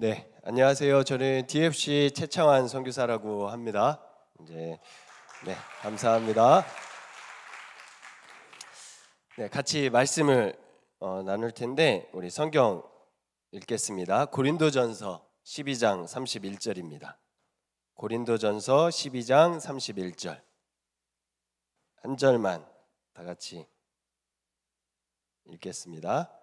네, 안녕하세요. 저는 DFC 최창환 선교사라고 합니다. 네, 감사합니다. 네, 같이 말씀을 나눌 텐데 우리 성경 읽겠습니다. 고린도전서 12장 31절입니다. 고린도전서 12장 31절 한 절만 다 같이 읽겠습니다.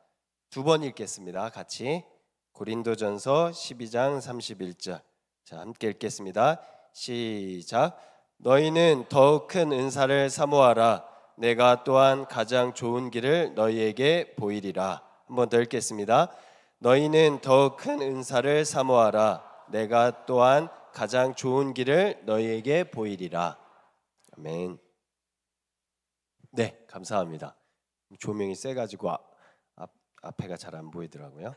두 번 읽겠습니다. 같이 고린도전서 12장 31절 자, 함께 읽겠습니다. 시작. 너희는 더욱 큰 은사를 사모하라. 내가 또한 가장 좋은 길을 너희에게 보이리라. 한 번 더 읽겠습니다. 너희는 더욱 큰 은사를 사모하라. 내가 또한 가장 좋은 길을 너희에게 보이리라. 아멘. 네, 감사합니다. 조명이 세가지고 앞에가 잘 안 보이더라고요.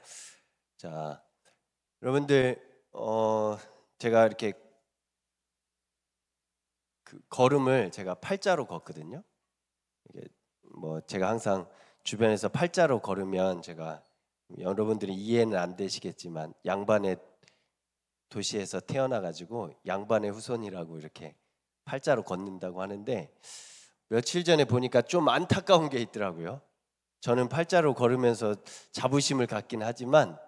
자, 여러분들 제가 이렇게 걸음을 제가 팔자로 걷거든요. 이게 제가 항상 주변에서 팔자로 걸으면 제가 여러분들이 이해는 안 되시겠지만 양반의 도시에서 태어나가지고 양반의 후손이라고 이렇게 팔자로 걷는다고 하는데 며칠 전에 보니까 좀 안타까운 게 있더라고요. 저는 팔자로 걸으면서 자부심을 갖긴 하지만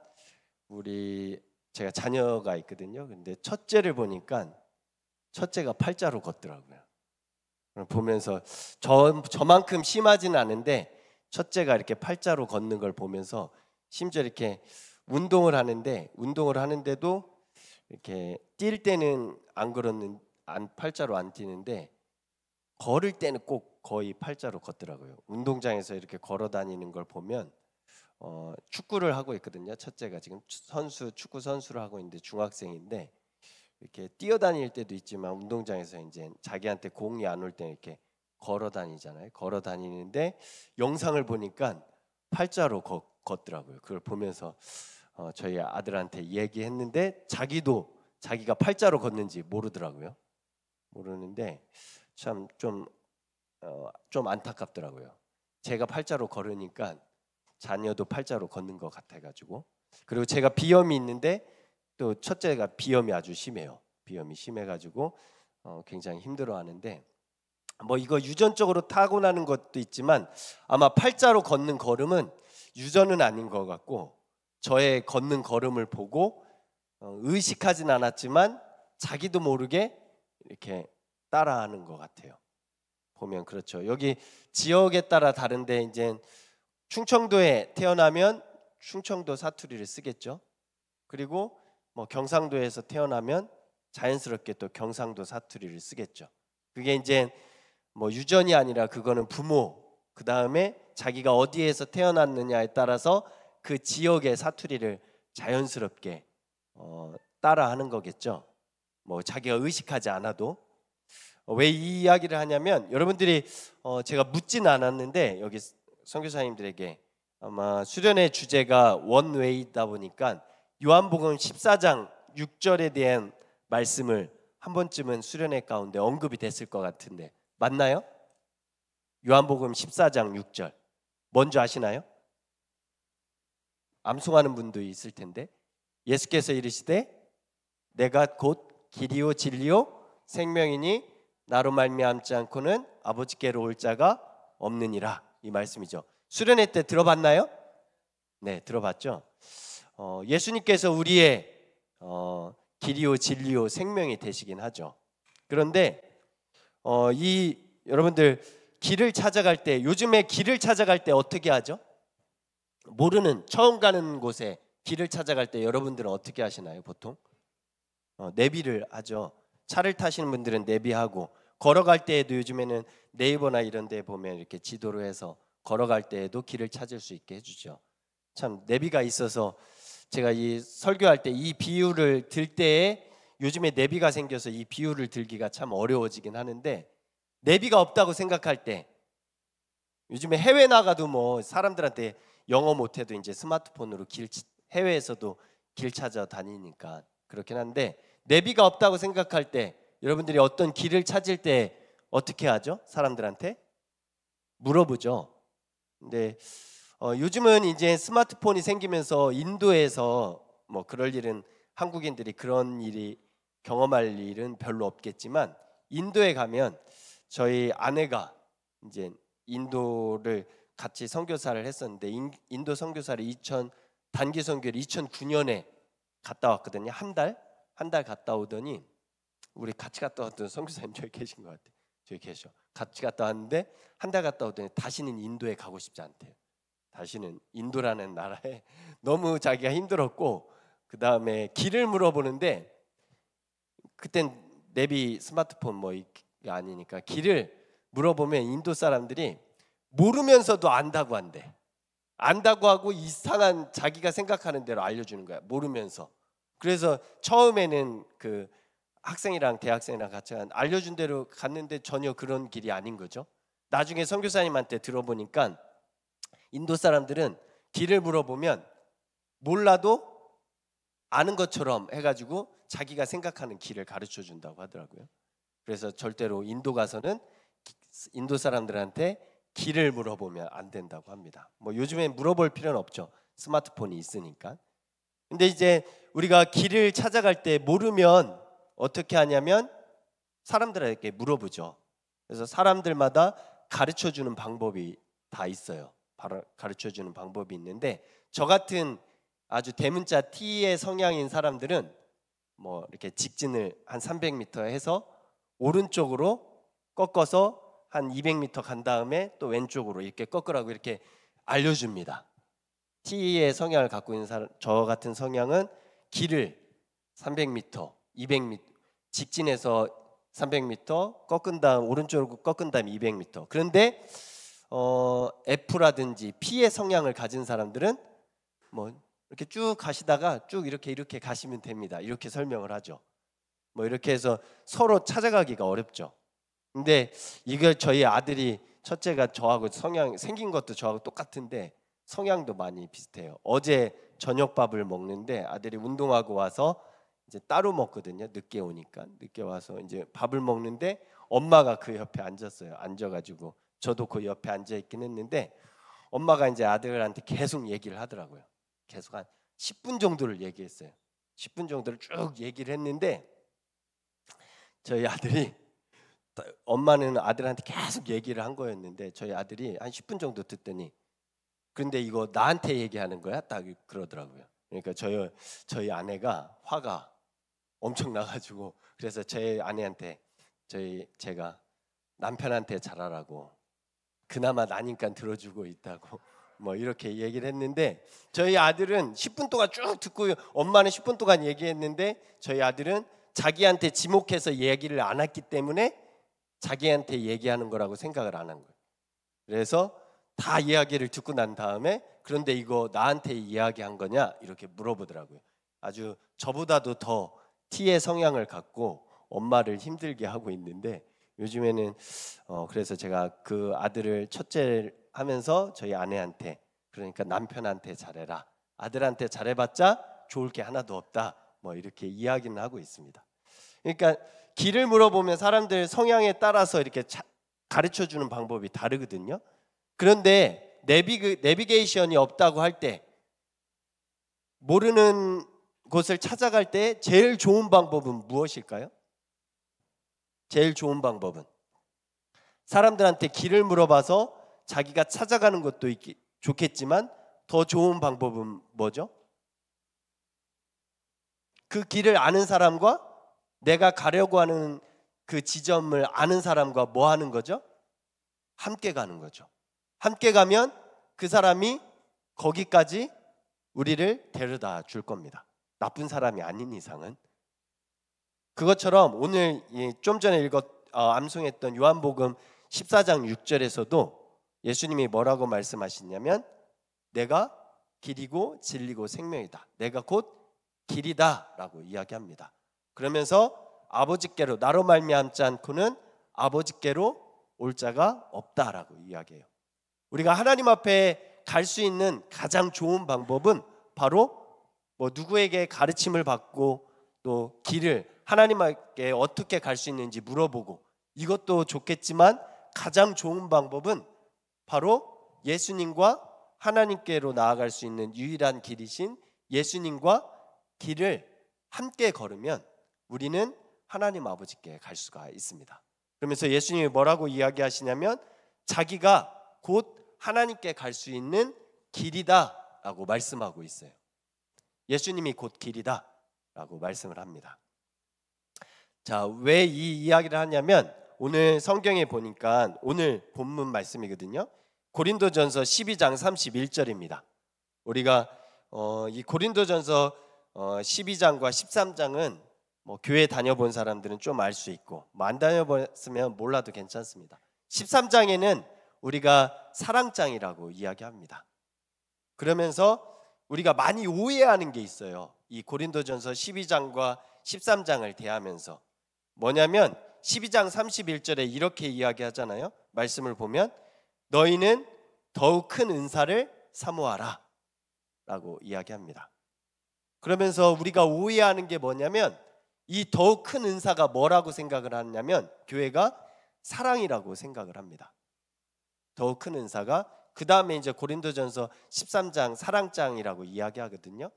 제가 자녀가 있거든요. 근데 첫째를 보니까 첫째가 팔자로 걷더라고요. 보면서 저만큼 심하지는 않은데 첫째가 이렇게 팔자로 걷는 걸 보면서 심지어 이렇게 운동을 하는데도 이렇게 뛸 때는 팔자로 안 뛰는데 걸을 때는 꼭 거의 팔자로 걷더라고요. 운동장에서 이렇게 걸어 다니는 걸 보면 축구를 하고 있거든요. 첫째가 지금 축구 선수를 하고 있는데 중학생인데 이렇게 뛰어다닐 때도 있지만 운동장에서 이제 자기한테 공이 안 올 때 이렇게 걸어 다니잖아요. 걸어 다니는데 영상을 보니까 팔자로 걷더라고요. 그걸 보면서 저희 아들한테 얘기했는데 자기가 팔자로 걷는지 모르더라고요. 모르는데 참 좀 안타깝더라고요. 제가 팔자로 걸으니까 자녀도 팔자로 걷는 것 같아가지고. 그리고 제가 비염이 있는데 또 첫째가 비염이 아주 심해요. 비염이 심해가지고 굉장히 힘들어하는데 이거 유전적으로 타고나는 것도 있지만 아마 팔자로 걷는 걸음은 유전은 아닌 것 같고 저의 걷는 걸음을 보고 의식하진 않았지만 자기도 모르게 이렇게 따라하는 것 같아요. 보면 그렇죠. 여기 지역에 따라 다른데 이제 충청도에 태어나면 충청도 사투리를 쓰겠죠. 그리고 경상도에서 태어나면 자연스럽게 또 경상도 사투리를 쓰겠죠. 그게 이제 유전이 아니라 그거는 부모 그 다음에 자기가 어디에서 태어났느냐에 따라서 그 지역의 사투리를 자연스럽게 따라하는 거겠죠. 자기가 의식하지 않아도. 왜 이 이야기를 하냐면 여러분들이 제가 묻진 않았는데 여기 선교사님들에게 아마 수련의 주제가 원웨이다 보니까 요한복음 14장 6절에 대한 말씀을 한 번쯤은 수련회 가운데 언급이 됐을 것 같은데 맞나요? 요한복음 14장 6절 뭔지 아시나요? 암송하는 분도 있을 텐데 예수께서 이르시되 내가 곧 길이요 진리요 생명이니 나로 말미암지 않고는 아버지께로 올 자가 없느니라. 이 말씀이죠. 수련회 때 들어봤나요? 네, 들어봤죠. 예수님께서 우리의 길이요 진리요 생명이 되시긴 하죠. 그런데 여러분들 길을 찾아갈 때 요즘에 길을 찾아갈 때 어떻게 하죠? 처음 가는 곳에 길을 찾아갈 때 여러분들은 어떻게 하시나요? 보통 내비를 하죠. 차를 타시는 분들은 내비하고 걸어갈 때에도 요즘에는 네이버나 이런 데 보면 이렇게 지도로 해서 걸어갈 때에도 길을 찾을 수 있게 해주죠. 참 내비가 있어서 제가 이 설교할 때 이 비유를 들 때에 요즘에 내비가 생겨서 이 비유를 들기가 참 어려워지긴 하는데 내비가 없다고 생각할 때 요즘에 해외 나가도 사람들한테 영어 못해도 이제 스마트폰으로 해외에서도 길 찾아 다니니까 그렇긴 한데 내비가 없다고 생각할 때 여러분들이 어떤 길을 찾을 때 어떻게 하죠? 사람들한테 물어보죠. 근데 요즘은 이제 스마트폰이 생기면서 인도에서 뭐 그럴 일은 한국인들이 그런 일이 경험할 일은 별로 없겠지만 인도에 가면 저희 아내가 이제 인도를 같이 선교사를 했었는데 인도 선교사를 단기 선교를 2009년에 갔다 왔거든요. 한 달 갔다 오더니 우리 같이 갔다 왔던 선교사님 저기 계신 것 같아요. 저기 계셔. 같이 갔다 왔는데 한 달 갔다 오더니 다시는 인도에 가고 싶지 않대요. 다시는 인도라는 나라에 너무 자기가 힘들었고 그 다음에 길을 물어보는데 그땐 내비 스마트폰 뭐 이게 아니니까 길을 물어보면 인도 사람들이 모르면서도 안다고 한대. 안다고 하고 이상한 자기가 생각하는 대로 알려주는 거야. 모르면서. 그래서 처음에는 그 학생이랑 대학생이랑 같이 알려준 대로 갔는데 전혀 그런 길이 아닌 거죠. 나중에 선교사님한테 들어보니까 인도 사람들은 길을 물어보면 몰라도 아는 것처럼 해가지고 자기가 생각하는 길을 가르쳐 준다고 하더라고요. 그래서 절대로 인도 가서는 인도 사람들한테 길을 물어보면 안 된다고 합니다. 뭐 요즘엔 물어볼 필요는 없죠. 스마트폰이 있으니까. 근데 이제 우리가 길을 찾아갈 때 모르면 어떻게 하냐면 사람들에게 물어보죠. 그래서 사람들마다 가르쳐 주는 방법이 다 있어요. 바로 가르쳐 주는 방법이 있는데 저 같은 아주 대문자 T의 성향인 사람들은 뭐 이렇게 직진을 한 300m 해서 오른쪽으로 꺾어서 한 200m 간 다음에 또 왼쪽으로 이렇게 꺾으라고 이렇게 알려줍니다. T의 성향을 갖고 있는 사람, 저 같은 성향은 길을 300m, 200m 직진해서 300m 꺾은 다음 오른쪽으로 꺾은 다음 200m. 그런데 F라든지 P의 성향을 가진 사람들은 뭐 이렇게 쭉 가시다가 쭉 이렇게 가시면 됩니다. 이렇게 설명을 하죠. 뭐 이렇게 해서 서로 찾아가기가 어렵죠. 근데 이걸 저희 아들이 첫째가 저하고 성향 생긴 것도 저하고 똑같은데 성향도 많이 비슷해요. 어제 저녁밥을 먹는데 아들이 운동하고 와서 이제 따로 먹거든요. 늦게 오니까 늦게 와서 이제 밥을 먹는데 엄마가 그 옆에 앉았어요. 앉아가지고 저도 그 옆에 앉아 있긴 했는데 엄마가 이제 아들한테 계속 얘기를 하더라고요. 계속 한 10분 정도를 얘기했어요. 10분 정도를 쭉 얘기를 했는데 저희 아들이 엄마는 아들한테 계속 얘기를 한 거였는데 저희 아들이 한 10분 정도 듣더니 근데 이거 나한테 얘기하는 거야? 딱 그러더라고요. 그러니까 저희 아내가 화가 엄청 나가지고 그래서 제 아내한테 제가 남편한테 잘하라고 그나마 나니까 들어주고 있다고 뭐 이렇게 얘기를 했는데 저희 아들은 10분 동안 쭉 듣고 엄마는 10분 동안 얘기했는데 저희 아들은 자기한테 지목해서 얘기를 안 했기 때문에 자기한테 얘기하는 거라고 생각을 안 한 거예요. 그래서 다 이야기를 듣고 난 다음에 그런데 이거 나한테 이야기한 거냐 이렇게 물어보더라고요. 아주 저보다도 더 T의 성향을 갖고 엄마를 힘들게 하고 있는데 요즘에는 그래서 제가 그 아들을 첫째 하면서 저희 아내한테 그러니까 남편한테 잘해라. 아들한테 잘해봤자 좋을 게 하나도 없다. 뭐 이렇게 이야기는 하고 있습니다. 그러니까 길을 물어보면 사람들 성향에 따라서 이렇게 가르쳐 주는 방법이 다르거든요. 그런데 내비게이션이 없다고 할 때 모르는 곳을 찾아갈 때 제일 좋은 방법은 무엇일까요? 제일 좋은 방법은 사람들한테 길을 물어봐서 자기가 찾아가는 것도 좋겠지만 더 좋은 방법은 뭐죠? 그 길을 아는 사람과 내가 가려고 하는 그 지점을 아는 사람과 뭐 하는 거죠? 함께 가는 거죠. 함께 가면 그 사람이 거기까지 우리를 데려다 줄 겁니다. 나쁜 사람이 아닌 이상은. 그것처럼 오늘 좀 전에 암송했던 요한복음 14장 6절에서도 예수님이 뭐라고 말씀하시냐면 내가 길이고 진리고 생명이다. 내가 곧 길이다 라고 이야기합니다. 그러면서 아버지께로 나로 말미암지 않고는 아버지께로 올 자가 없다라고 이야기해요. 우리가 하나님 앞에 갈 수 있는 가장 좋은 방법은 바로 뭐 누구에게 가르침을 받고 또 길을 하나님께 어떻게 갈 수 있는지 물어보고 이것도 좋겠지만 가장 좋은 방법은 바로 예수님과 하나님께로 나아갈 수 있는 유일한 길이신 예수님과 길을 함께 걸으면 우리는 하나님 아버지께 갈 수가 있습니다. 그러면서 예수님이 뭐라고 이야기하시냐면 자기가 곧 하나님께 갈 수 있는 길이다 라고 말씀하고 있어요. 예수님이 곧 길이다 라고 말씀을 합니다. 자, 왜 이 이야기를 하냐면 오늘 성경에 보니까 오늘 본문 말씀이거든요. 고린도전서 12장 31절입니다. 우리가 이 고린도전서 12장과 13장은 뭐 교회 다녀본 사람들은 좀 알 수 있고 뭐 안 다녀봤으면 몰라도 괜찮습니다. 13장에는 우리가 사랑장이라고 이야기합니다. 그러면서 우리가 많이 오해하는 게 있어요. 이 고린도전서 12장과 13장을 대하면서 뭐냐면 12장 31절에 이렇게 이야기하잖아요. 말씀을 보면 너희는 더욱 큰 은사를 사모하라 라고 이야기합니다. 그러면서 우리가 오해하는 게 뭐냐면 이 더욱 큰 은사가 뭐라고 생각을 하냐면 교회가 사랑이라고 생각을 합니다. 더욱 큰 은사가 그 다음에 이제 고린도전서 13장 사랑장이라고 이야기하거든요.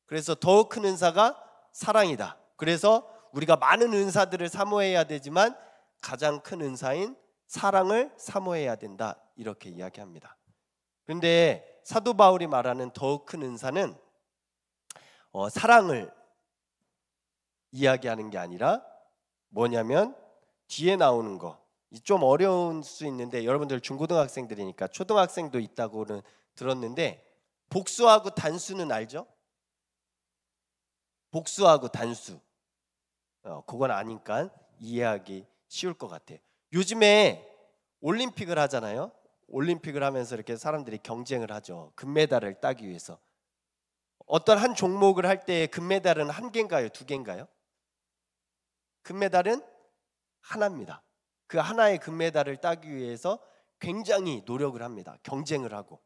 그래서 더욱 큰 은사가 사랑이다. 그래서 우리가 많은 은사들을 사모해야 되지만 가장 큰 은사인 사랑을 사모해야 된다 이렇게 이야기합니다. 그런데 사도 바울이 말하는 더욱 큰 은사는 사랑을 이야기하는 게 아니라 뭐냐면 뒤에 나오는 거 좀 어려울 수 있는데 여러분들 중고등학생들이니까 초등학생도 있다고는 들었는데 복수하고 단수는 알죠? 복수하고 단수 그건 아니까 이해하기 쉬울 것 같아요. 요즘에 올림픽을 하잖아요. 올림픽을 하면서 이렇게 사람들이 경쟁을 하죠. 금메달을 따기 위해서. 어떤 한 종목을 할 때 금메달은 한 개인가요? 두 개인가요? 금메달은 하나입니다. 그 하나의 금메달을 따기 위해서 굉장히 노력을 합니다. 경쟁을 하고.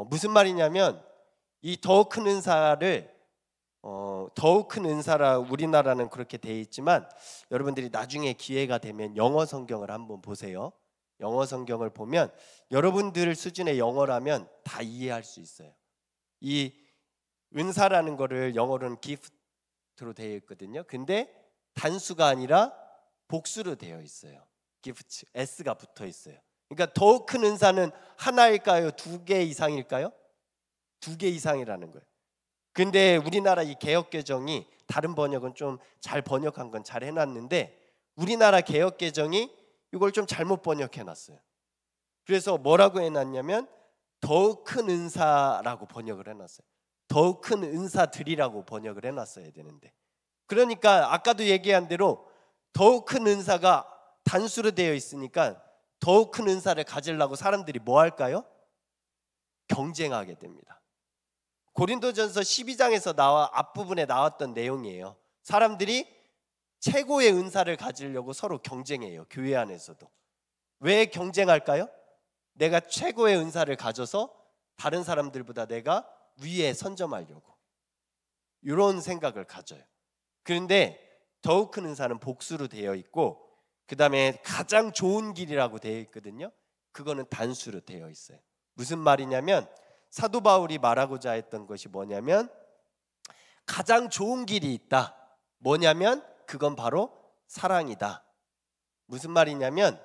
무슨 말이냐면 이 더욱 큰 은사를 더욱 큰 은사라 우리나라는 그렇게 돼 있지만 여러분들이 나중에 기회가 되면 영어 성경을 한번 보세요. 영어 성경을 보면 여러분들 수준의 영어라면 다 이해할 수 있어요. 이 은사라는 거를 영어로는 gift로 되어 있거든요. 근데 단수가 아니라 복수로 되어 있어요. gift, s가 붙어 있어요. 그러니까 더욱 큰 은사는 하나일까요? 두 개 이상일까요? 두 개 이상이라는 거예요. 근데 우리나라 이 개역개정이 다른 번역은 좀 잘 번역한 건 잘 해놨는데 우리나라 개역개정이 이걸 좀 잘못 번역해놨어요. 그래서 뭐라고 해놨냐면 더욱 큰 은사라고 번역을 해놨어요. 더욱 큰 은사들이라고 번역을 해놨어야 되는데 그러니까 아까도 얘기한 대로 더욱 큰 은사가 단수로 되어 있으니까 더욱 큰 은사를 가지려고 사람들이 뭐 할까요? 경쟁하게 됩니다. 고린도전서 12장에서 앞부분에 나왔던 내용이에요. 사람들이 최고의 은사를 가지려고 서로 경쟁해요. 교회 안에서도. 왜 경쟁할까요? 내가 최고의 은사를 가져서 다른 사람들보다 내가 위에 선점하려고 이런 생각을 가져요. 그런데 더욱 큰 은사는 복수로 되어 있고 그 다음에 가장 좋은 길이라고 되어 있거든요. 그거는 단수로 되어 있어요. 무슨 말이냐면 사도 바울이 말하고자 했던 것이 뭐냐면 가장 좋은 길이 있다. 뭐냐면 그건 바로 사랑이다. 무슨 말이냐면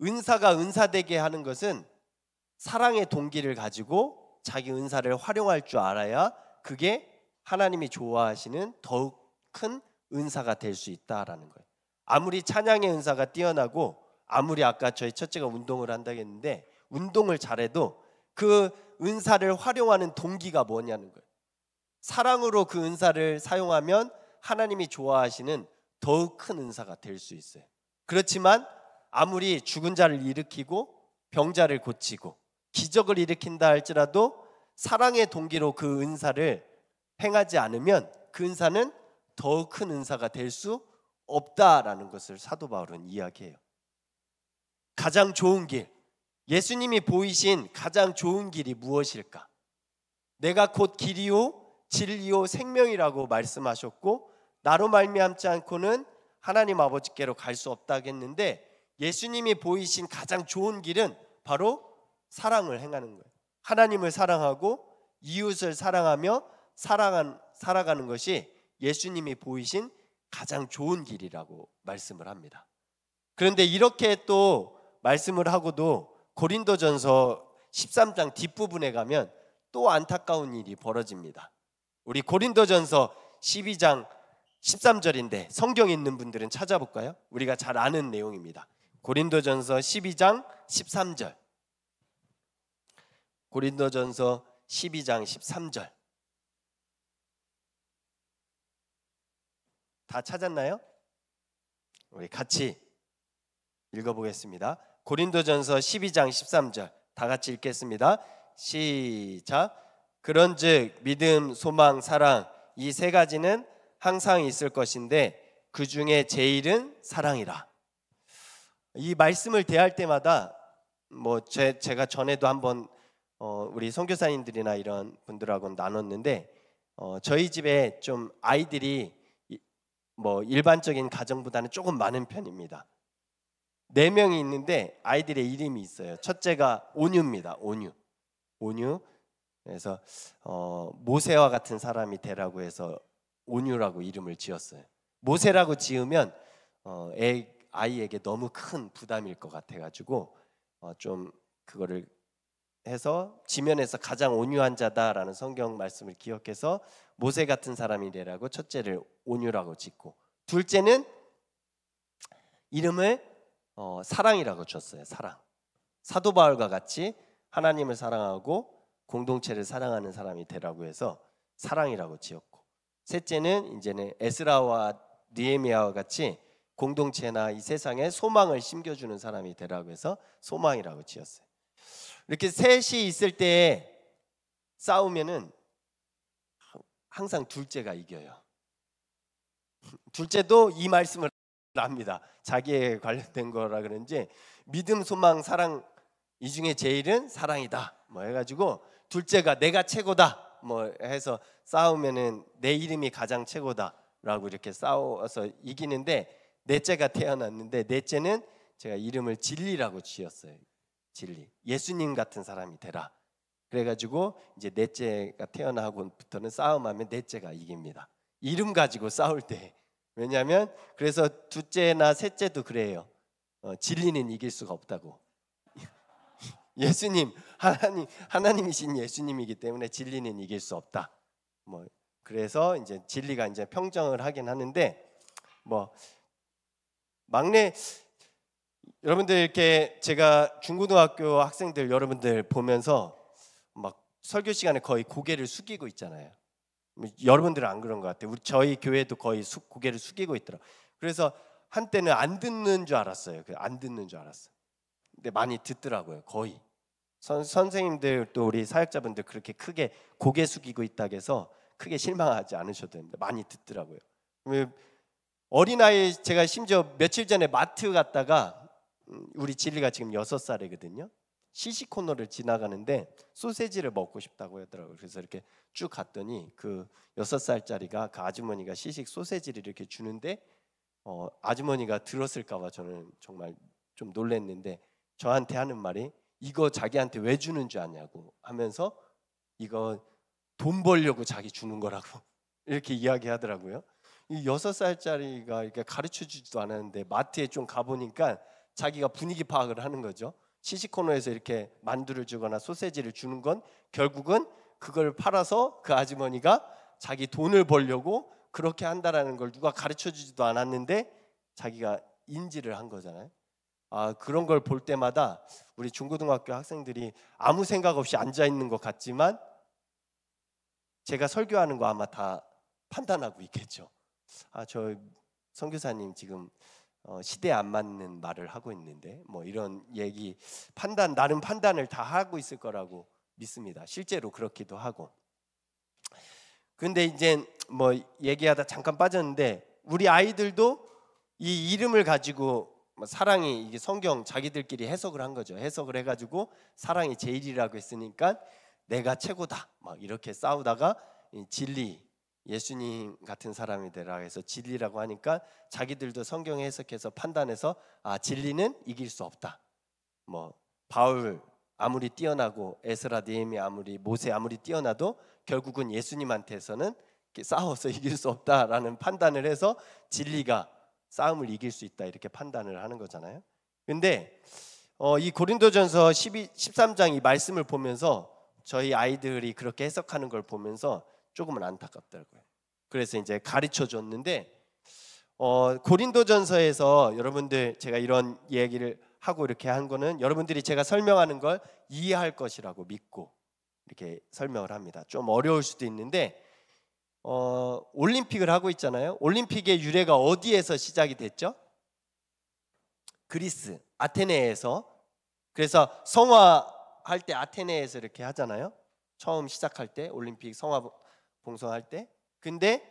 은사가 은사되게 하는 것은 사랑의 동기를 가지고 자기 은사를 활용할 줄 알아야 그게 하나님이 좋아하시는 더욱 큰 은사가 될 수 있다라는 거예요. 아무리 찬양의 은사가 뛰어나고 아무리 아까 저희 첫째가 운동을 한다고 했는데 운동을 잘해도 그 은사를 활용하는 동기가 뭐냐는 거예요. 사랑으로 그 은사를 사용하면 하나님이 좋아하시는 더욱 큰 은사가 될 수 있어요. 그렇지만 아무리 죽은 자를 일으키고 병자를 고치고 기적을 일으킨다 할지라도 사랑의 동기로 그 은사를 행하지 않으면 그 은사는 더욱 큰 은사가 될 수 없다라는 것을 사도 바울은 이야기해요. 가장 좋은 길, 예수님이 보이신 가장 좋은 길이 무엇일까? 내가 곧 길이요 진리요 생명이라고 말씀하셨고 나로 말미암지 않고는 하나님 아버지께로 갈 수 없다고 했는데 예수님이 보이신 가장 좋은 길은 바로 사랑을 행하는 거예요. 하나님을 사랑하고 이웃을 사랑하며 살아가는 것이 예수님이 보이신 가장 좋은 길이라고 말씀을 합니다. 그런데 이렇게 또 말씀을 하고도 고린도전서 13장 뒷부분에 가면 또 안타까운 일이 벌어집니다. 우리 고린도전서 12장 13절인데 성경 있는 분들은 찾아볼까요? 우리가 잘 아는 내용입니다. 고린도전서 12장 13절. 고린도전서 12장 13절. 다 찾았나요? 우리 같이 읽어보겠습니다. 고린도전서 12장 13절 다 같이 읽겠습니다. 시작. 그런즉 믿음, 소망, 사랑 이 세 가지는 항상 있을 것인데 그 중에 제일은 사랑이라. 이 말씀을 대할 때마다 제가 전에도 한번 우리 선교사님들이나 이런 분들하고 나눴는데 저희 집에 좀 아이들이 일반적인 가정보다는 조금 많은 편입니다. 4명이 있는데 아이들의 이름이 있어요. 첫째가 온유입니다. 온유. 그래서 모세와 같은 사람이 되라고 해서 온유라고 이름을 지었어요. 모세라고 지으면 아이에게 너무 큰 부담일 것 같아가지고 좀 그거를 해서 지면에서 가장 온유한 자다라는 성경 말씀을 기억해서 모세 같은 사람이 되라고 첫째를 온유라고 짓고, 둘째는 이름을 사랑이라고 줬어요. 사랑. 사도 바울과 같이 하나님을 사랑하고 공동체를 사랑하는 사람이 되라고 해서 사랑이라고 지었고, 셋째는 이제는 에스라와 느헤미야와 같이 공동체나 이 세상에 소망을 심겨주는 사람이 되라고 해서 소망이라고 지었어요. 이렇게 셋이 있을 때 싸우면은 항상 둘째가 이겨요. 둘째도 이 말씀을 합니다. 자기에 관련된 거라 그런지 믿음, 소망, 사랑 이 중에 제일은 사랑이다 해가지고 둘째가 내가 최고다 해서 싸우면은 내 이름이 가장 최고다라고 이렇게 싸워서 이기는데, 넷째가 태어났는데 넷째는 제가 이름을 진리라고 지었어요. 진리. 예수님 같은 사람이 되라. 그래가지고 이제 넷째가 태어나고부터는 싸움하면 넷째가 이깁니다. 이름 가지고 싸울 때. 왜냐하면 그래서 둘째나 셋째도 그래요. 진리는 이길 수가 없다고. 예수님, 하나님이신 예수님이기 때문에 진리는 이길 수 없다. 그래서 이제 진리가 이제 평정을 하긴 하는데 막내 여러분들 이렇게 제가 중고등학교 학생들 여러분들 보면서 막 설교 시간에 거의 고개를 숙이고 있잖아요. 여러분들은 안 그런 것 같아요. 저희 교회도 거의 고개를 숙이고 있더라고요. 그래서 한때는 안 듣는 줄 알았어요. 안 듣는 줄 알았어요. 근데 많이 듣더라고요. 거의. 선생님들 또 우리 사역자분들 그렇게 크게 고개 숙이고 있다고 해서 크게 실망하지 않으셔도 됩니다. 많이 듣더라고요. 어린아이, 제가 심지어 며칠 전에 마트 갔다가 우리 진리가 지금 6살이거든요. 시식 코너를 지나가는데 소세지를 먹고 싶다고 하더라고요. 그래서 이렇게 쭉 갔더니 그 6살짜리가 그 아주머니가 시식 소세지를 이렇게 주는데 아주머니가 들었을까 봐 저는 정말 좀 놀랐는데 저한테 하는 말이 이거 자기한테 왜 주는 줄 아냐고 하면서 이거 돈 벌려고 자기 주는 거라고 이렇게 이야기하더라고요. 이 6살짜리가 이렇게 가르쳐주지도 않았는데 마트에 좀 가보니까 자기가 분위기 파악을 하는 거죠. 시식 코너에서 이렇게 만두를 주거나 소세지를 주는 건 결국은 그걸 팔아서 그 아주머니가 자기 돈을 벌려고 그렇게 한다라는 걸 누가 가르쳐주지도 않았는데 자기가 인지를 한 거잖아요. 그런 걸 볼 때마다 우리 중고등학교 학생들이 아무 생각 없이 앉아 있는 것 같지만 제가 설교하는 거 아마 다 판단하고 있겠죠. 저 선교사님 지금 시대에 안 맞는 말을 하고 있는데 이런 얘기 나름 판단을 다 하고 있을 거라고 믿습니다. 실제로 그렇기도 하고. 근데 이제 얘기하다 잠깐 빠졌는데 우리 아이들도 이 이름을 가지고 사랑이 이게 성경 자기들끼리 해석을 한 거죠. 해석을 해가지고 사랑이 제일이라고 했으니까 내가 최고다 막 이렇게 싸우다가 진리, 예수님 같은 사람이 되라 해서 진리라고 하니까 자기들도 성경 해석해서 판단해서 진리는 이길 수 없다. 바울 아무리 뛰어나고 에스라 느헤미야 아무리 모세 아무리 뛰어나도 결국은 예수님한테서는 싸워서 이길 수 없다라는 판단을 해서 진리가 싸움을 이길 수 있다 이렇게 판단을 하는 거잖아요. 근데 이 고린도전서 13장 이 말씀을 보면서 저희 아이들이 그렇게 해석하는 걸 보면서 조금은 안타깝더라고요. 그래서 이제 가르쳐 줬는데 고린도전서에서 여러분들 제가 이런 얘기를 하고 이렇게 한 거는 여러분들이 제가 설명하는 걸 이해할 것이라고 믿고 이렇게 설명을 합니다. 좀 어려울 수도 있는데 올림픽을 하고 있잖아요. 올림픽의 유래가 어디에서 시작이 됐죠? 그리스 아테네에서. 그래서 성화할 때 아테네에서 이렇게 하잖아요. 처음 시작할 때 올림픽 성화 봉송할 때. 근데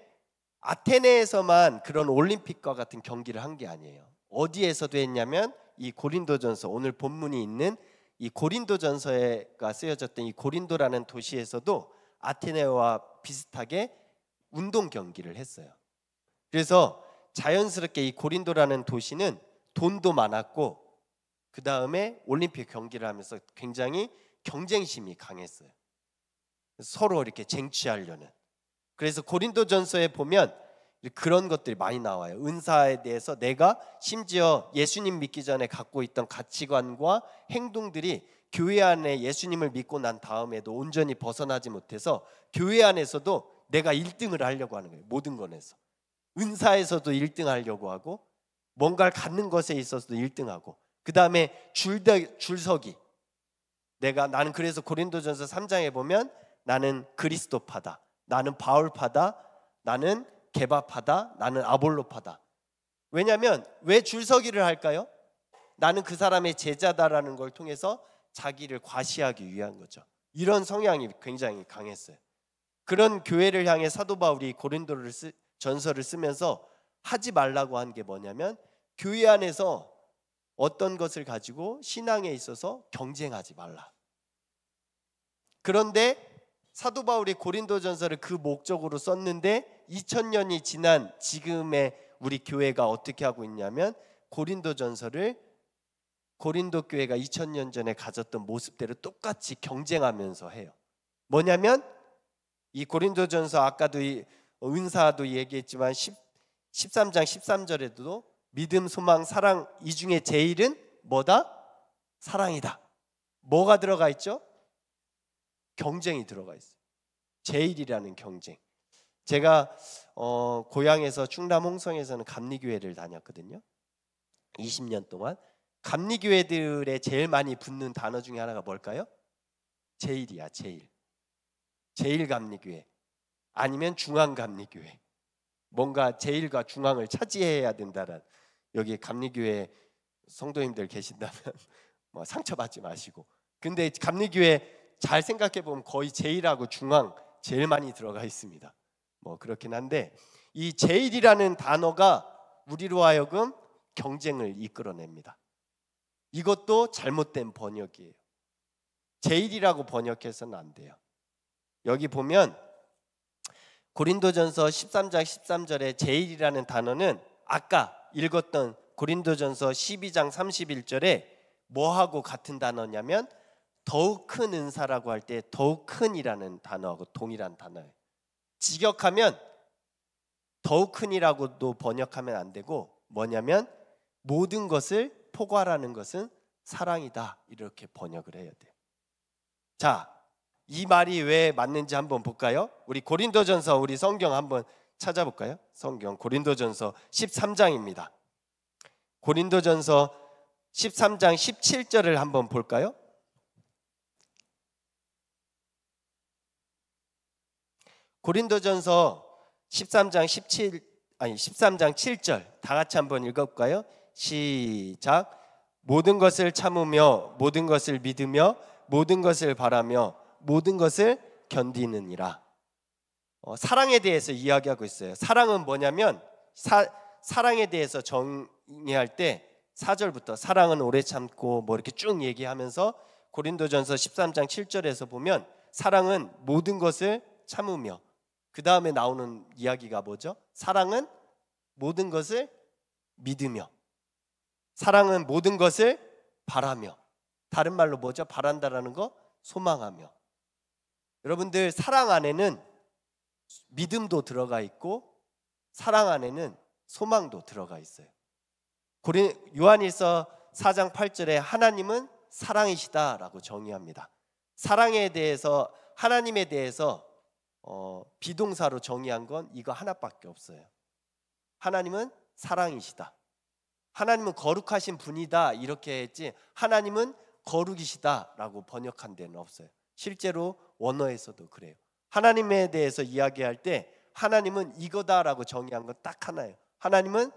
아테네에서만 그런 올림픽과 같은 경기를 한 게 아니에요. 어디에서도 했냐면 이 고린도전서, 오늘 본문이 있는 이 고린도전서가 쓰여졌던 이 고린도라는 도시에서도 아테네와 비슷하게 운동 경기를 했어요. 그래서 자연스럽게 이 고린도라는 도시는 돈도 많았고 그 다음에 올림픽 경기를 하면서 굉장히 경쟁심이 강했어요. 서로 이렇게 쟁취하려는. 그래서 고린도전서에 보면 그런 것들이 많이 나와요. 은사에 대해서 내가 심지어 예수님 믿기 전에 갖고 있던 가치관과 행동들이 교회 안에 예수님을 믿고 난 다음에도 온전히 벗어나지 못해서 교회 안에서도 내가 1등을 하려고 하는 거예요. 모든 것에서. 은사에서도 1등 하려고 하고 뭔가를 갖는 것에 있어서도 1등하고 그 다음에 줄서기. 나는 그래서 고린도전서 3장에 보면 나는 그리스도파다, 나는 바울파다, 나는 게바파다, 나는 아볼로파다. 왜냐하면 왜 줄서기를 할까요? 나는 그 사람의 제자다라는 걸 통해서 자기를 과시하기 위한 거죠. 이런 성향이 굉장히 강했어요. 그런 교회를 향해 사도 바울이 전서를 쓰면서 하지 말라고 한 게 뭐냐면 교회 안에서 어떤 것을 가지고 신앙에 있어서 경쟁하지 말라. 그런데 사도 바울이 고린도전서를 그 목적으로 썼는데 2000년이 지난 지금의 우리 교회가 어떻게 하고 있냐면 고린도전서를 고린도 교회가 2000년 전에 가졌던 모습대로 똑같이 경쟁하면서 해요. 뭐냐면 이 고린도전서 아까도 은사도 얘기했지만 13장 13절에도 믿음, 소망, 사랑 이 중에 제일은 뭐다? 사랑이다. 뭐가 들어가 있죠? 경쟁이 들어가 있어요. 제일이라는 경쟁. 제가 고향에서 충남 홍성에서는 감리교회를 다녔거든요. 20년 동안. 감리교회들의 제일 많이 붙는 단어 중에 하나가 뭘까요? 제일이야, 제일. 제일감리교회 아니면 중앙감리교회. 뭔가 제일과 중앙을 차지해야 된다는. 여기 감리교회 성도님들 계신다면 뭐 상처받지 마시고. 근데 감리교회 잘 생각해 보면 거의 제일하고 중앙 제일 많이 들어가 있습니다. 뭐 그렇긴 한데 이 제일이라는 단어가 우리로 하여금 경쟁을 이끌어냅니다. 이것도 잘못된 번역이에요. 제일이라고 번역해서는 안 돼요. 여기 보면 고린도전서 13장 13절에 제일이라는 단어는 아까 읽었던 고린도전서 12장 31절에 뭐하고 같은 단어냐면 더욱 큰 은사라고 할 때 더욱 큰이라는 단어하고 동일한 단어예요. 직역하면 더욱 큰이라고도 번역하면 안 되고 뭐냐면 모든 것을 포괄하는 것은 사랑이다 이렇게 번역을 해야 돼요. 자, 이 말이 왜 맞는지 한번 볼까요? 우리 고린도전서 우리 성경 한번 찾아볼까요? 성경 고린도전서 13장입니다. 고린도전서 13장 17절을 한번 볼까요? 고린도전서 13장 7절 다 같이 한번 읽어볼까요? 시작. 모든 것을 참으며 모든 것을 믿으며 모든 것을 바라며 모든 것을 견디느니라. 사랑에 대해서 이야기하고 있어요. 사랑은 뭐냐면 사랑에 대해서 정의할 때 4절부터 사랑은 오래 참고 뭐 이렇게 쭉 얘기하면서 고린도전서 13장 7절에서 보면 사랑은 모든 것을 참으며 그 다음에 나오는 이야기가 뭐죠? 사랑은 모든 것을 믿으며 사랑은 모든 것을 바라며 다른 말로 뭐죠? 바란다라는 거 소망하며. 여러분들 사랑 안에는 믿음도 들어가 있고 사랑 안에는 소망도 들어가 있어요. 요한일서 4장 8절에 하나님은 사랑이시다라고 정의합니다. 사랑에 대해서 하나님에 대해서 비동사로 정의한 건 이거 하나밖에 없어요. 하나님은 사랑이시다. 하나님은 거룩하신 분이다 이렇게 했지 하나님은 거룩이시다라고 번역한 데는 없어요. 실제로 원어에서도 그래요. 하나님에 대해서 이야기할 때 하나님은 이거다라고 정의한 건 딱 하나예요. 하나님은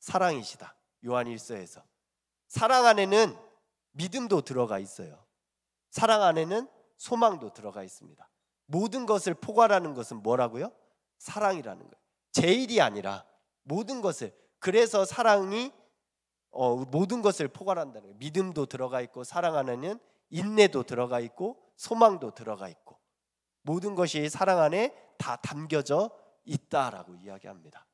사랑이시다. 요한일서에서 사랑 안에는 믿음도 들어가 있어요. 사랑 안에는 소망도 들어가 있습니다. 모든 것을 포괄하는 것은 뭐라고요? 사랑이라는 거예요. 제일이 아니라 모든 것을. 그래서 사랑이 모든 것을 포괄한다는 거예요. 믿음도 들어가 있고 사랑 안에는 인내도 들어가 있고 소망도 들어가 있고 모든 것이 사랑 안에 다 담겨져 있다라고 이야기합니다.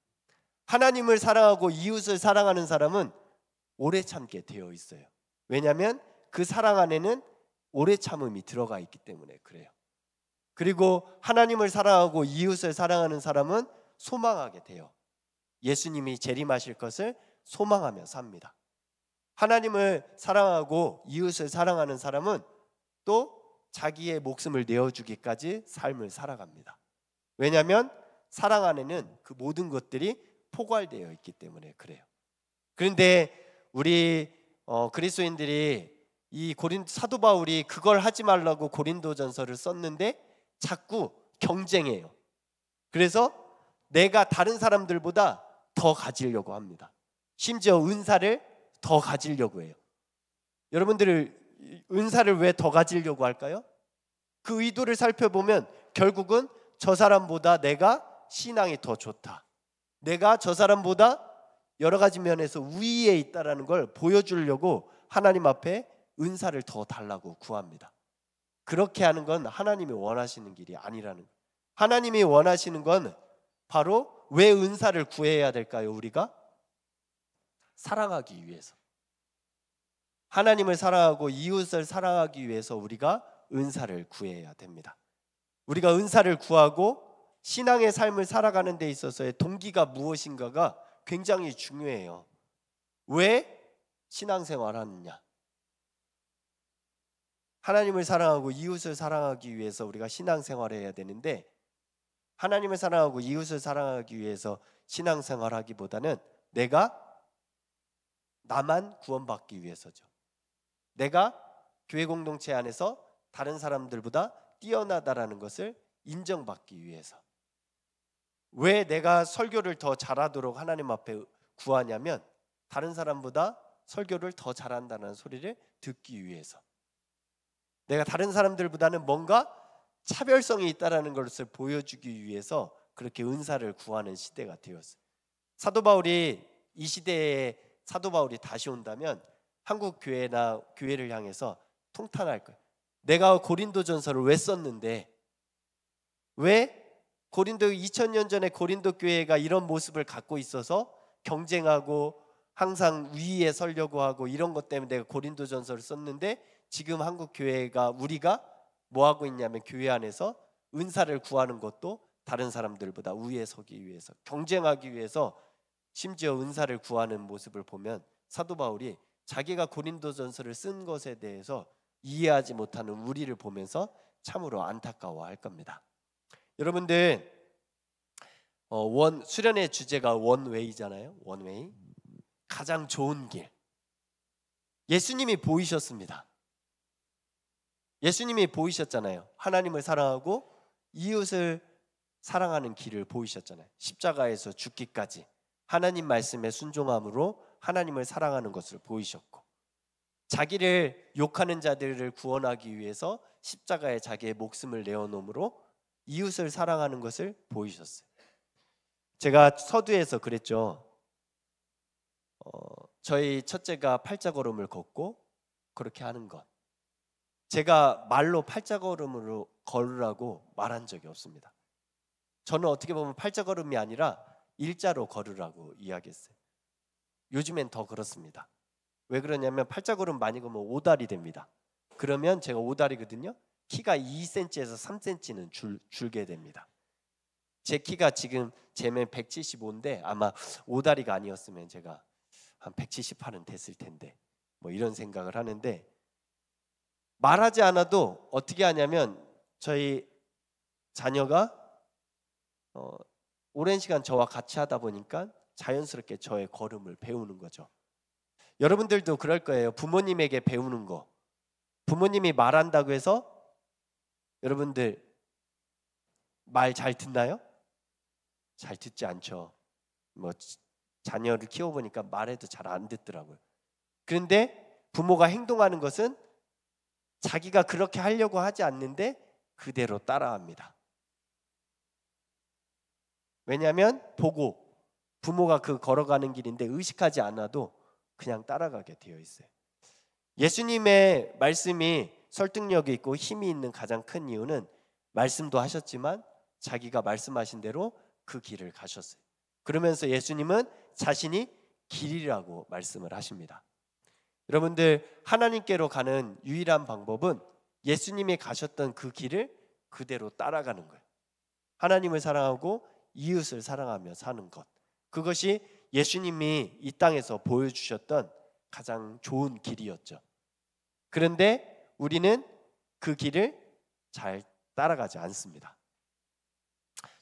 하나님을 사랑하고 이웃을 사랑하는 사람은 오래 참게 되어 있어요. 왜냐하면 그 사랑 안에는 오래 참음이 들어가 있기 때문에 그래요. 그리고 하나님을 사랑하고 이웃을 사랑하는 사람은 소망하게 돼요. 예수님이 재림하실 것을 소망하며 삽니다. 하나님을 사랑하고 이웃을 사랑하는 사람은 또 자기의 목숨을 내어주기까지 삶을 살아갑니다. 왜냐하면 사랑 안에는 그 모든 것들이 포괄되어 있기 때문에 그래요. 그런데 우리 그리스도인들이 이 사도 바울이 그걸 하지 말라고 고린도전서를 썼는데 자꾸 경쟁해요. 그래서 내가 다른 사람들보다 더 가지려고 합니다. 심지어 은사를 더 가지려고 해요. 여러분들 은사를 왜 더 가지려고 할까요? 그 의도를 살펴보면 결국은 저 사람보다 내가 신앙이 더 좋다, 내가 저 사람보다 여러 가지 면에서 우위에 있다라는 걸 보여주려고 하나님 앞에 은사를 더 달라고 구합니다. 그렇게 하는 건 하나님이 원하시는 길이 아니라는 거예요. 하나님이 원하시는 건 바로 왜 은사를 구해야 될까요? 우리가 사랑하기 위해서, 하나님을 사랑하고 이웃을 사랑하기 위해서 우리가 은사를 구해야 됩니다. 우리가 은사를 구하고 신앙의 삶을 살아가는 데 있어서의 동기가 무엇인가가 굉장히 중요해요. 왜 신앙생활을 하느냐? 하나님을 사랑하고 이웃을 사랑하기 위해서 우리가 신앙생활을 해야 되는데, 하나님을 사랑하고 이웃을 사랑하기 위해서 신앙생활을 하기보다는 나만 구원받기 위해서죠. 내가 교회 공동체 안에서 다른 사람들보다 뛰어나다라는 것을 인정받기 위해서. 왜 내가 설교를 더 잘하도록 하나님 앞에 구하냐면 다른 사람보다 설교를 더 잘한다는 소리를 듣기 위해서. 내가 다른 사람들보다는 뭔가 차별성이 있다라는 것을 보여주기 위해서 그렇게 은사를 구하는 시대가 되었어요. 사도 바울이 이 시대에 사도 바울이 다시 온다면 한국 교회나 교회를 향해서 통탄할 거예요. 내가 고린도전서를 왜 썼는데, 왜 고린도 2000년 전에 고린도 교회가 이런 모습을 갖고 있어서 경쟁하고 항상 위에 서려고 하고 이런 것 때문에 내가 고린도전서를 썼는데, 지금 한국 교회가 우리가 뭐 하고 있냐면 교회 안에서 은사를 구하는 것도 다른 사람들보다 위에 서기 위해서, 경쟁하기 위해서 심지어 은사를 구하는 모습을 보면 사도 바울이 자기가 고린도전서를 쓴 것에 대해서 이해하지 못하는 우리를 보면서 참으로 안타까워할 겁니다. 여러분들 수련의 주제가 원웨이잖아요. 원웨이, 가장 좋은 길. 예수님이 보이셨습니다. 예수님이 보이셨잖아요. 하나님을 사랑하고 이웃을 사랑하는 길을 보이셨잖아요. 십자가에서 죽기까지 하나님 말씀에 순종함으로 하나님을 사랑하는 것을 보이셨고, 자기를 욕하는 자들을 구원하기 위해서 십자가에 자기의 목숨을 내어놓음으로 이웃을 사랑하는 것을 보이셨어요. 제가 서두에서 그랬죠. 저희 첫째가 팔자걸음을 걷고 그렇게 하는 것, 제가 말로 팔자걸음으로 걸으라고 말한 적이 없습니다. 저는 어떻게 보면 팔자걸음이 아니라 일자로 걸으라고 이야기했어요. 요즘엔 더 그렇습니다. 왜 그러냐면 팔자걸음 많이 걸으면 오달이 됩니다. 그러면 제가 오다리거든요. 키가 2cm에서 3cm는 줄게 됩니다. 제 키가 지금 제면 175인데 아마 오다리가 아니었으면 제가 한 178은 됐을 텐데 뭐 이런 생각을 하는데, 말하지 않아도 어떻게 하냐면 저희 자녀가 오랜 시간 저와 같이 하다 보니까 자연스럽게 저의 걸음을 배우는 거죠. 여러분들도 그럴 거예요. 부모님에게 배우는 거. 부모님이 말한다고 해서 여러분들 말 잘 듣나요? 잘 듣지 않죠. 뭐 자녀를 키워보니까 말해도 잘 안 듣더라고요. 그런데 부모가 행동하는 것은 자기가 그렇게 하려고 하지 않는데 그대로 따라합니다. 왜냐하면 보고 부모가 그 걸어가는 길인데 의식하지 않아도 그냥 따라가게 되어 있어요. 예수님의 말씀이 설득력이 있고 힘이 있는 가장 큰 이유는 말씀도 하셨지만 자기가 말씀하신 대로 그 길을 가셨어요. 그러면서 예수님은 자신이 길이라고 말씀을 하십니다. 여러분들, 하나님께로 가는 유일한 방법은 예수님이 가셨던 그 길을 그대로 따라가는 거예요. 하나님을 사랑하고 이웃을 사랑하며 사는 것, 그것이 예수님이 이 땅에서 보여주셨던 가장 좋은 길이었죠. 그런데 우리는 그 길을 잘 따라가지 않습니다.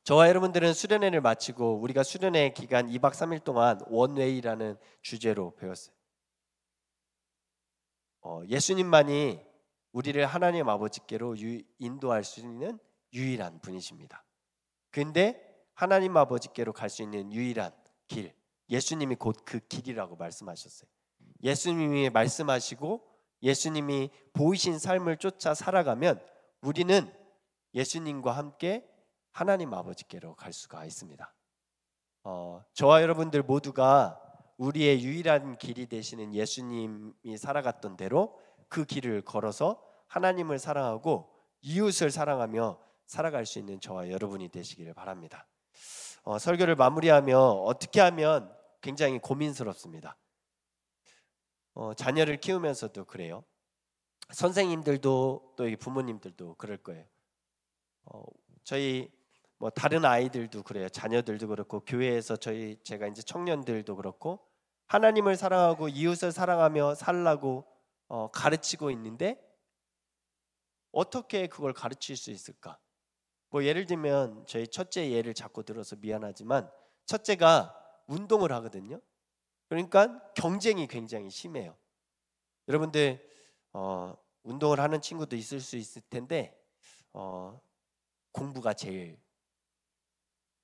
저와 여러분들은 수련회를 마치고 우리가 수련회 기간 2박 3일 동안 원웨이라는 주제로 배웠어요. 예수님만이 우리를 하나님 아버지께로 인도할 수 있는 유일한 분이십니다. 그런데 하나님 아버지께로 갈 수 있는 유일한 길, 예수님이 곧 그 길이라고 말씀하셨어요. 예수님이 말씀하시고 예수님이 보이신 삶을 쫓아 살아가면 우리는 예수님과 함께 하나님 아버지께로 갈 수가 있습니다. 저와 여러분들 모두가 우리의 유일한 길이 되시는 예수님이 살아갔던 대로 그 길을 걸어서 하나님을 사랑하고 이웃을 사랑하며 살아갈 수 있는 저와 여러분이 되시기를 바랍니다. 설교를 마무리하며 어떻게 하면 굉장히 고민스럽습니다. 자녀를 키우면서도 그래요. 선생님들도 또 부모님들도 그럴 거예요. 저희 뭐 다른 아이들도 그래요. 자녀들도 그렇고 교회에서 제가 이제 청년들도 그렇고 하나님을 사랑하고 이웃을 사랑하며 살라고 가르치고 있는데 어떻게 그걸 가르칠 수 있을까? 뭐 예를 들면 저희 첫째 예를 자꾸 들어서 미안하지만 첫째가 운동을 하거든요. 그러니까 경쟁이 굉장히 심해요. 여러분들 운동을 하는 친구도 있을 수 있을 텐데 공부가 제일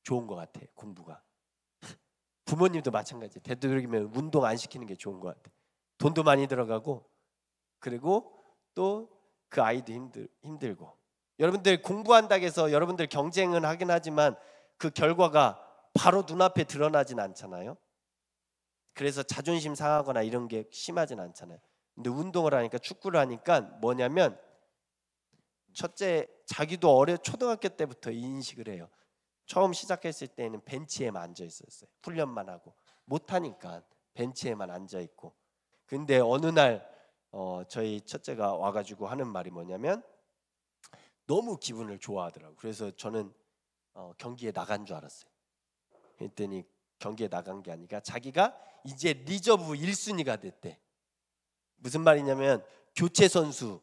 좋은 것 같아요. 공부가. 부모님도 마찬가지예요. 되도록이면 운동 안 시키는 게 좋은 것 같아요. 돈도 많이 들어가고 그리고 또 그 아이도 힘들고. 여러분들 공부한다고 해서 여러분들 경쟁은 하긴 하지만 그 결과가 바로 눈앞에 드러나진 않잖아요. 그래서 자존심 상하거나 이런 게 심하진 않잖아요. 근데 운동을 하니까, 축구를 하니까 뭐냐면 첫째 자기도 초등학교 때부터 인식을 해요. 처음 시작했을 때는 벤치에만 앉아 있었어요. 훈련만 하고 못하니까 벤치에만 앉아 있고. 근데 어느 날 저희 첫째가 와가지고 하는 말이 뭐냐면 너무 기분을 좋아하더라고요. 그래서 저는 경기에 나간 줄 알았어요. 그랬더니 경기에 나간 게 아니라 자기가 이제 리저브 1순위가 됐대. 무슨 말이냐면 교체 선수,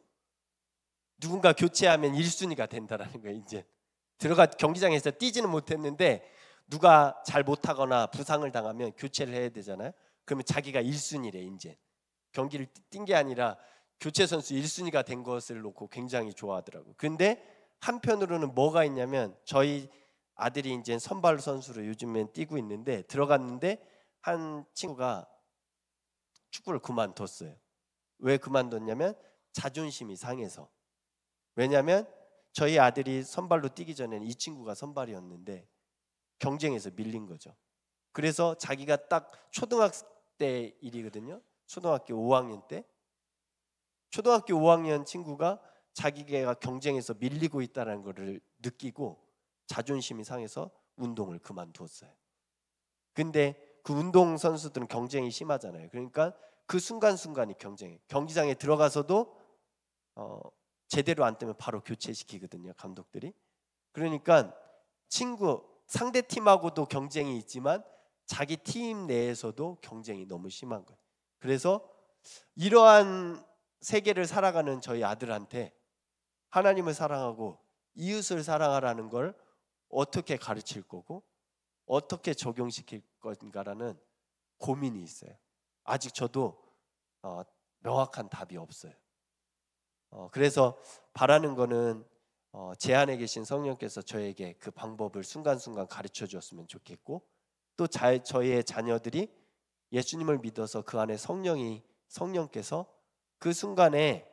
누군가 교체하면 1순위가 된다라는 거예요. 이제 경기장에서 뛰지는 못했는데 누가 잘 못하거나 부상을 당하면 교체를 해야 되잖아요. 그러면 자기가 1순위래. 이제 경기를 뛴 게 아니라 교체 선수 1순위가 된 것을 놓고 굉장히 좋아하더라고요. 근데 한편으로는 뭐가 있냐면 저희 아들이 이제 선발 선수로 요즘엔 뛰고 있는데 들어갔는데 한 친구가 축구를 그만뒀어요. 왜 그만뒀냐면 자존심이 상해서. 왜냐하면 저희 아들이 선발로 뛰기 전에는 이 친구가 선발이었는데 경쟁에서 밀린 거죠. 그래서 자기가 딱 초등학생 때 일이거든요. 초등학교 5학년 때. 초등학교 5학년 친구가 자기가 경쟁에서 밀리고 있다는 것을 느끼고 자존심이 상해서 운동을 그만두었어요. 근데 그 운동 선수들은 경쟁이 심하잖아요. 그러니까 그 순간순간이 경쟁이에요. 경기장에 들어가서도 제대로 안 뜨면 바로 교체시키거든요, 감독들이. 그러니까 상대 팀하고도 경쟁이 있지만 자기 팀 내에서도 경쟁이 너무 심한 거예요. 그래서 이러한 세계를 살아가는 저희 아들한테 하나님을 사랑하고 이웃을 사랑하라는 걸 어떻게 가르칠 거고 어떻게 적용시킬 건가라는 고민이 있어요. 아직 저도 명확한 답이 없어요. 그래서 바라는 거는 제 안에 계신 성령께서 저에게 그 방법을 순간순간 가르쳐 주었으면 좋겠고, 또 저희의 자녀들이 예수님을 믿어서 그 안에 성령께서 그 순간에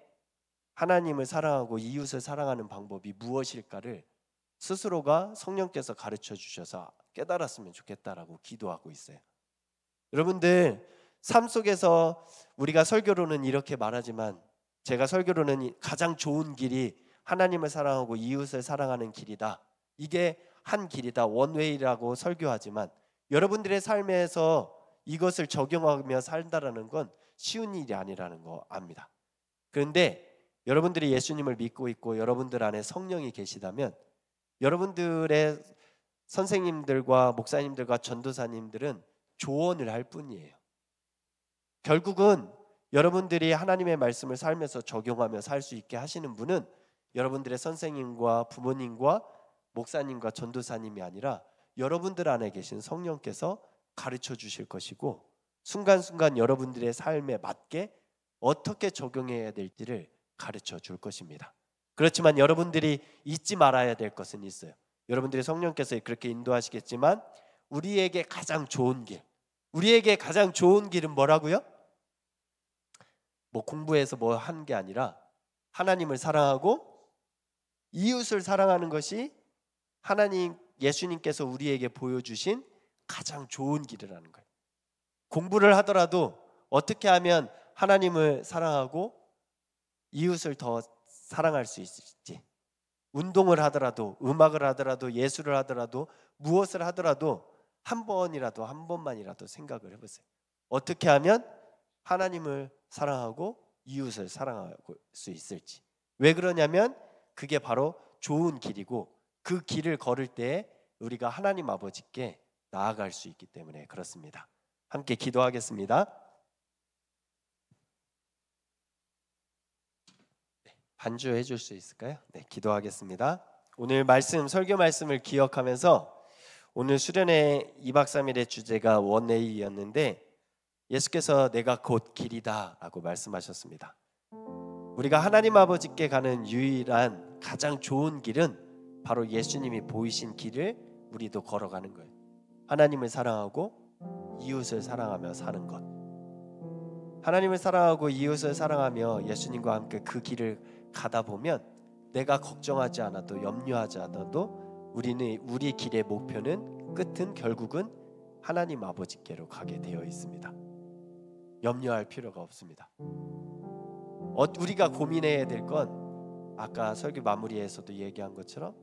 하나님을 사랑하고 이웃을 사랑하는 방법이 무엇일까를 스스로가 성령께서 가르쳐 주셔서 깨달았으면 좋겠다라고 기도하고 있어요. 여러분들, 삶 속에서 우리가 설교로는 이렇게 말하지만, 제가 설교로는 가장 좋은 길이 하나님을 사랑하고 이웃을 사랑하는 길이다, 이게 한 길이다, 원웨이라고 설교하지만, 여러분들의 삶에서 이것을 적용하며 산다라는 건 쉬운 일이 아니라는 거 압니다. 그런데 여러분들이 예수님을 믿고 있고 여러분들 안에 성령이 계시다면, 여러분들의 선생님들과 목사님들과 전도사님들은 조언을 할 뿐이에요. 결국은 여러분들이 하나님의 말씀을 살면서 적용하며 살 수 있게 하시는 분은 여러분들의 선생님과 부모님과 목사님과 전도사님이 아니라 여러분들 안에 계신 성령께서 가르쳐 주실 것이고, 순간순간 여러분들의 삶에 맞게 어떻게 적용해야 될지를 가르쳐 줄 것입니다. 그렇지만 여러분들이 잊지 말아야 될 것은 있어요. 여러분들이 성령께서 그렇게 인도하시겠지만 우리에게 가장 좋은 길은 뭐라고요? 뭐 공부해서 뭐 한 게 아니라 하나님을 사랑하고 이웃을 사랑하는 것이 예수님께서 우리에게 보여주신 가장 좋은 길이라는 거예요. 공부를 하더라도 어떻게 하면 하나님을 사랑하고 이웃을 더 사랑할 수 있을지, 운동을 하더라도, 음악을 하더라도, 예술을 하더라도, 무엇을 하더라도 한 번만이라도 생각을 해보세요. 어떻게 하면 하나님을 사랑하고 이웃을 사랑할 수 있을지. 왜 그러냐면 그게 바로 좋은 길이고, 그 길을 걸을 때 우리가 하나님 아버지께 나아갈 수 있기 때문에 그렇습니다. 함께 기도하겠습니다. 반주해 줄 수 있을까요? 네, 기도하겠습니다. 오늘 설교 말씀을 기억하면서, 오늘 수련회 2박 3일의 주제가 원웨이였는데 예수께서 내가 곧 길이다 라고 말씀하셨습니다. 우리가 하나님 아버지께 가는 유일한 가장 좋은 길은 바로 예수님이 보이신 길을 우리도 걸어가는 거예요. 하나님을 사랑하고 이웃을 사랑하며 사는 것. 하나님을 사랑하고 이웃을 사랑하며 예수님과 함께 그 길을 가다 보면 내가 걱정하지 않아도, 염려하지 않아도 우리 길의 목표는, 끝은 결국은 하나님 아버지께로 가게 되어 있습니다. 염려할 필요가 없습니다. 우리가 고민해야 될 건 아까 설교 마무리에서도 얘기한 것처럼,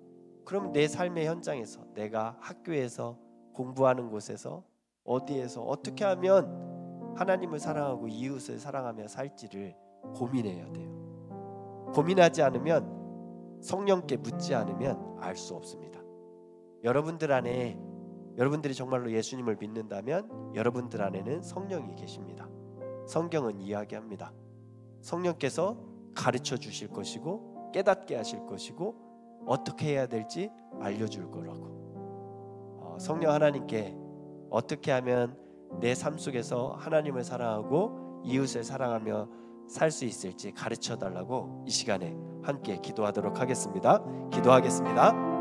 그럼 내 삶의 현장에서, 내가 학교에서, 공부하는 곳에서, 어디에서 어떻게 하면 하나님을 사랑하고 이웃을 사랑하며 살지를 고민해야 돼요. 고민하지 않으면, 성령께 묻지 않으면 알 수 없습니다. 여러분들이 정말로 예수님을 믿는다면 여러분들 안에는 성령이 계십니다. 성경은 이야기합니다. 성령께서 가르쳐 주실 것이고 깨닫게 하실 것이고 어떻게 해야 될지 알려줄 거라고. 성령 하나님께 어떻게 하면 내 삶 속에서 하나님을 사랑하고 이웃을 사랑하며 살 수 있을지 가르쳐 달라고 이 시간에 함께 기도하도록 하겠습니다. 기도하겠습니다.